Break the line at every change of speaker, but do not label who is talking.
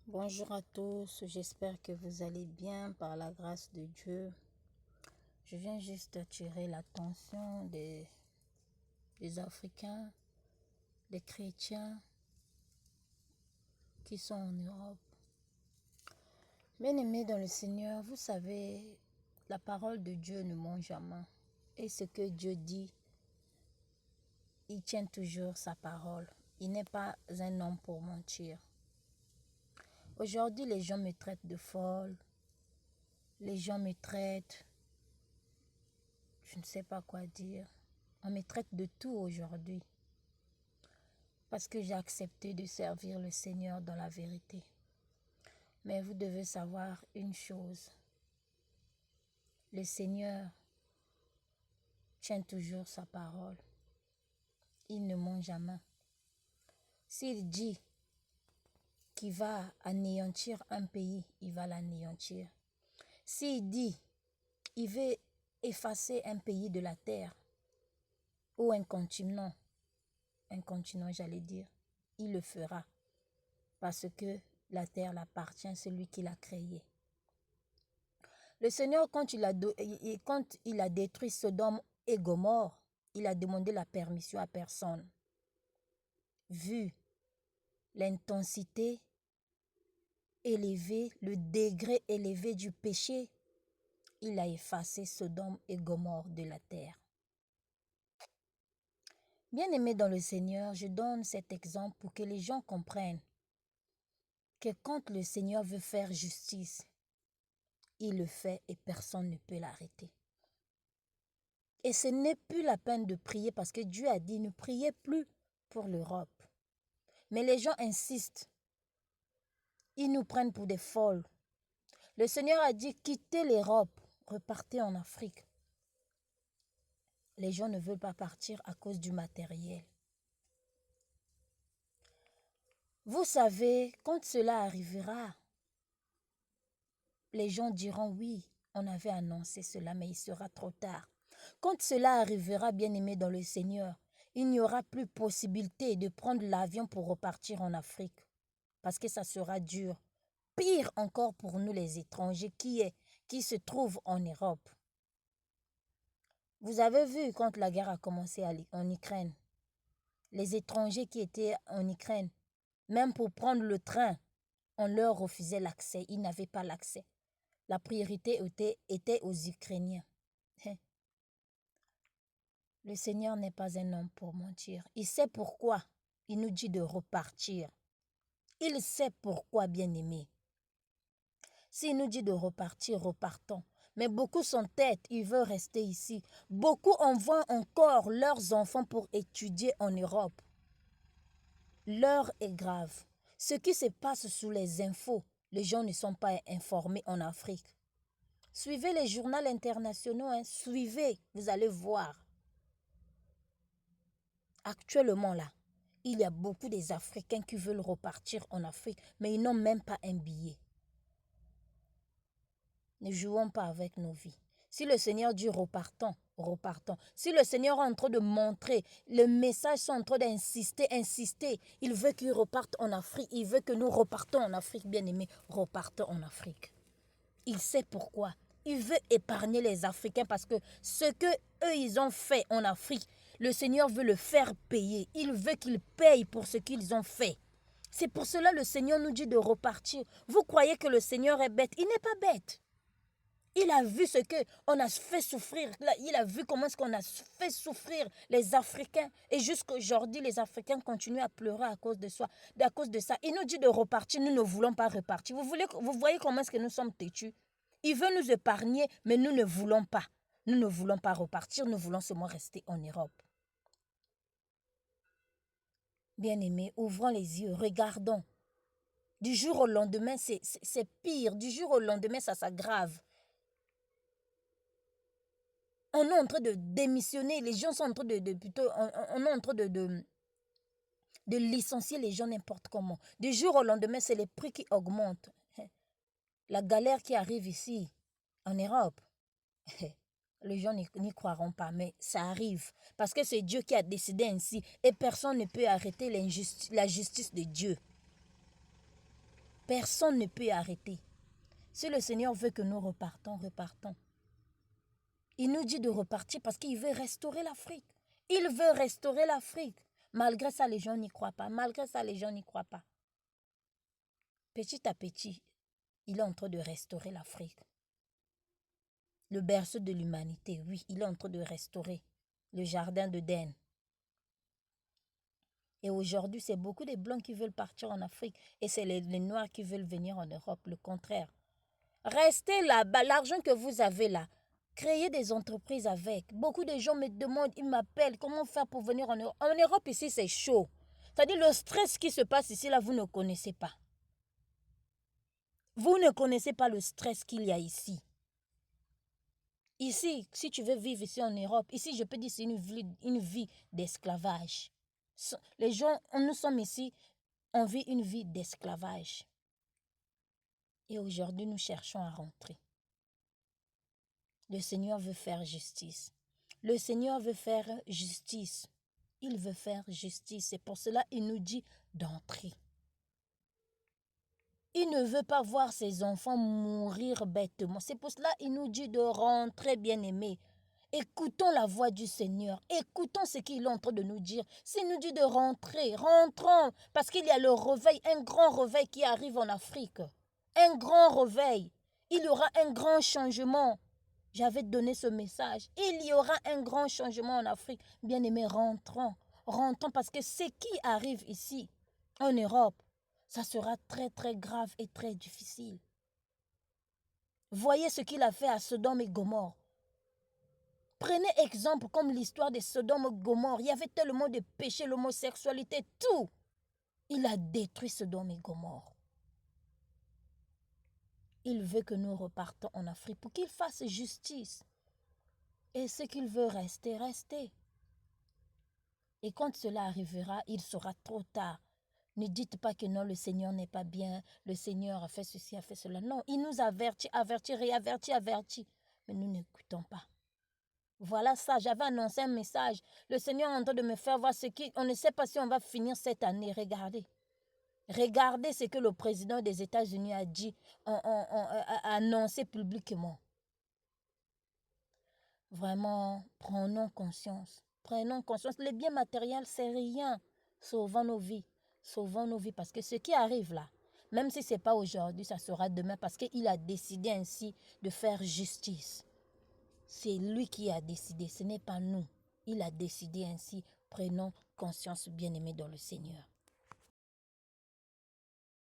Bonjour à tous, j'espère que vous allez bien par la grâce de Dieu. Je viens juste attirer l'attention des Africains, des chrétiens qui sont en Europe. Bien-aimés dans le Seigneur, vous savez, la parole de Dieu ne ment jamais. Et ce que Dieu dit, il tient toujours sa parole. Il n'est pas un homme pour mentir. Aujourd'hui, les gens me traitent de folle. Les gens me traitent, je ne sais pas quoi dire. On me traite de tout aujourd'hui. Parce que j'ai accepté de servir le Seigneur dans la vérité. Mais vous devez savoir une chose. Le Seigneur tient toujours sa parole. Il ne ment jamais. S'il dit qu'il va anéantir un pays, il va l'anéantir. S'il dit qu'il veut effacer un pays de la terre, ou un continent j'allais dire, il le fera. Parce que la terre l'appartient, c'est lui qui l'a créée. Le Seigneur, quand il a détruit Sodome et Gomorrhe, il a demandé la permission à personne. Vu l'intensité élevée, le degré élevé du péché, il a effacé Sodome et Gomorrhe de la terre. Bien-aimés dans le Seigneur, je donne cet exemple pour que les gens comprennent que quand le Seigneur veut faire justice, il le fait et personne ne peut l'arrêter. Et ce n'est plus la peine de prier parce que Dieu a dit ne priez plus pour l'Europe. Mais les gens insistent. Ils nous prennent pour des folles. Le Seigneur a dit quittez l'Europe, repartez en Afrique. Les gens ne veulent pas partir à cause du matériel. Vous savez, quand cela arrivera, les gens diront oui, on avait annoncé cela, mais il sera trop tard. Quand cela arrivera, bien-aimés dans le Seigneur, il n'y aura plus possibilité de prendre l'avion pour repartir en Afrique. Parce que ça sera dur. Pire encore pour nous les étrangers qui se trouvent en Europe. Vous avez vu quand la guerre a commencé en Ukraine, les étrangers qui étaient en Ukraine, même pour prendre le train, on leur refusait l'accès, ils n'avaient pas l'accès. La priorité était aux Ukrainiens. Le Seigneur n'est pas un homme pour mentir. Il sait pourquoi il nous dit de repartir. Il sait pourquoi, bien-aimé. S'il nous dit de repartir, repartons. Mais beaucoup sont têtes, ils veulent rester ici. Beaucoup envoient encore leurs enfants pour étudier en Europe. L'heure est grave. Ce qui se passe sous les infos, les gens ne sont pas informés en Afrique. Suivez les journaux internationaux, suivez, vous allez voir. Actuellement là, il y a beaucoup des Africains qui veulent repartir en Afrique, mais ils n'ont même pas un billet. Ne jouons pas avec nos vies. Si le Seigneur dit repartons, repartons. Si le Seigneur est en train de montrer, les messages sont en train d'insister, il veut qu'ils repartent en Afrique, il veut que nous repartons en Afrique, bien-aimés, repartons en Afrique. Il sait pourquoi. Il veut épargner les Africains parce que ce que eux ils ont fait en Afrique, le Seigneur veut le faire payer. Il veut qu'ils payent pour ce qu'ils ont fait. C'est pour cela que le Seigneur nous dit de repartir. Vous croyez que le Seigneur est bête? Il n'est pas bête. Il a vu ce qu'on a fait souffrir. Il a vu comment est-ce qu'on a fait souffrir les Africains. Et jusqu'à aujourd'hui, les Africains continuent à pleurer à cause de ça. Il nous dit de repartir. Nous ne voulons pas repartir. Vous voyez comment est-ce que nous sommes têtus? Il veut nous épargner, mais nous ne voulons pas. Nous ne voulons pas repartir. Nous voulons seulement rester en Europe. Bien-aimés, ouvrons les yeux. Regardons. Du jour au lendemain, c'est pire. Du jour au lendemain, ça s'aggrave. On est en train de démissionner, les gens sont en train on est en train de licencier les gens n'importe comment. Du jour au lendemain, c'est les prix qui augmentent. La galère qui arrive ici, en Europe, les gens n'y croiront pas, mais ça arrive. Parce que c'est Dieu qui a décidé ainsi et personne ne peut arrêter la justice de Dieu. Personne ne peut arrêter. Si le Seigneur veut que nous repartons, repartons. Il nous dit de repartir parce qu'il veut restaurer l'Afrique. Il veut restaurer l'Afrique. Malgré ça, les gens n'y croient pas. Malgré ça, les gens n'y croient pas. Petit à petit, il est en train de restaurer l'Afrique. Le berceau de l'humanité, oui, il est en train de restaurer le jardin d'Éden. Et aujourd'hui, c'est beaucoup de Blancs qui veulent partir en Afrique et c'est les Noirs qui veulent venir en Europe, le contraire. Restez là-bas, l'argent que vous avez là, créez des entreprises avec. Beaucoup de gens me demandent, ils m'appellent, comment faire pour venir en Europe. En Europe, ici, c'est chaud. C'est-à-dire le stress qui se passe ici, là, vous ne connaissez pas. Vous ne connaissez pas le stress qu'il y a ici. Ici, si tu veux vivre ici en Europe, ici, je peux dire c'est une vie d'esclavage. Les gens, nous sommes ici, on vit une vie d'esclavage. Et aujourd'hui, nous cherchons à rentrer. Le Seigneur veut faire justice. Le Seigneur veut faire justice. Il veut faire justice. C'est pour cela qu'il nous dit d'entrer. Il ne veut pas voir ses enfants mourir bêtement. C'est pour cela qu'il nous dit de rentrer, bien-aimés. Écoutons la voix du Seigneur. Écoutons ce qu'il est en train de nous dire. S'il nous dit de rentrer, rentrons. Parce qu'il y a le réveil, un grand réveil qui arrive en Afrique. Un grand réveil. Il y aura un grand changement. J'avais donné ce message. Il y aura un grand changement en Afrique. Bien-aimés, rentrons. Rentrons parce que ce qui arrive ici, en Europe, ça sera très très grave et très difficile. Voyez ce qu'il a fait à Sodome et Gomorrhe. Prenez exemple comme l'histoire de Sodome et Gomorrhe. Il y avait tellement de péchés, l'homosexualité, tout. Il a détruit Sodome et Gomorrhe. Il veut que nous repartons en Afrique pour qu'il fasse justice. Et ce qu'il veut rester, rester. Et quand cela arrivera, il sera trop tard. Ne dites pas que non, le Seigneur n'est pas bien, le Seigneur a fait ceci, a fait cela. Non, il nous avertit, avertit. Mais nous n'écoutons pas. Voilà ça, j'avais annoncé un message. Le Seigneur est en train de me faire voir ce qui... On ne sait pas si on va finir cette année. Regardez. Regardez ce que le président des États-Unis a dit, a annoncé publiquement. Vraiment, prenons conscience. Prenons conscience. Les biens matériels, c'est rien. Sauvons nos vies. Sauvons nos vies. Parce que ce qui arrive là, même si ce n'est pas aujourd'hui, ça sera demain. Parce qu'il a décidé ainsi de faire justice. C'est lui qui a décidé, ce n'est pas nous. Il a décidé ainsi. Prenons conscience, bien-aimés dans le Seigneur.